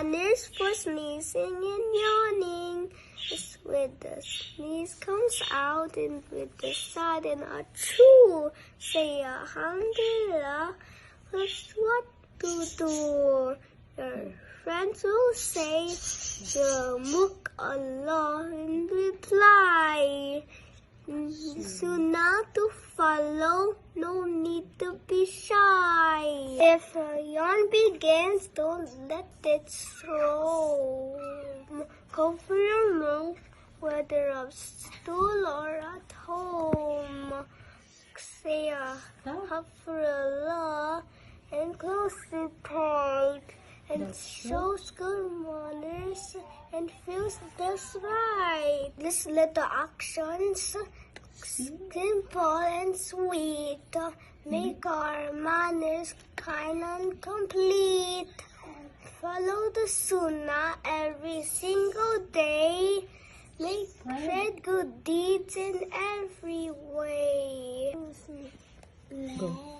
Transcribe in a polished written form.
manners for sneezing and yawning. It's with the sneeze comes out and with the sudden a true. Say alhamdulillah, that's what to do. Your friends will say, Muk Allah in reply. Sunnah to follow, no need to be shy. If a yawn begins, don't let it slow. Cover your mouth, whether on stool or at home. Say Alhamdulillah and close it tight. And shows good manners and feels just right. These little actions, simple and sweet, make our manners kind and complete. Follow the sunnah every single day. Make spread good deeds in every way. Go.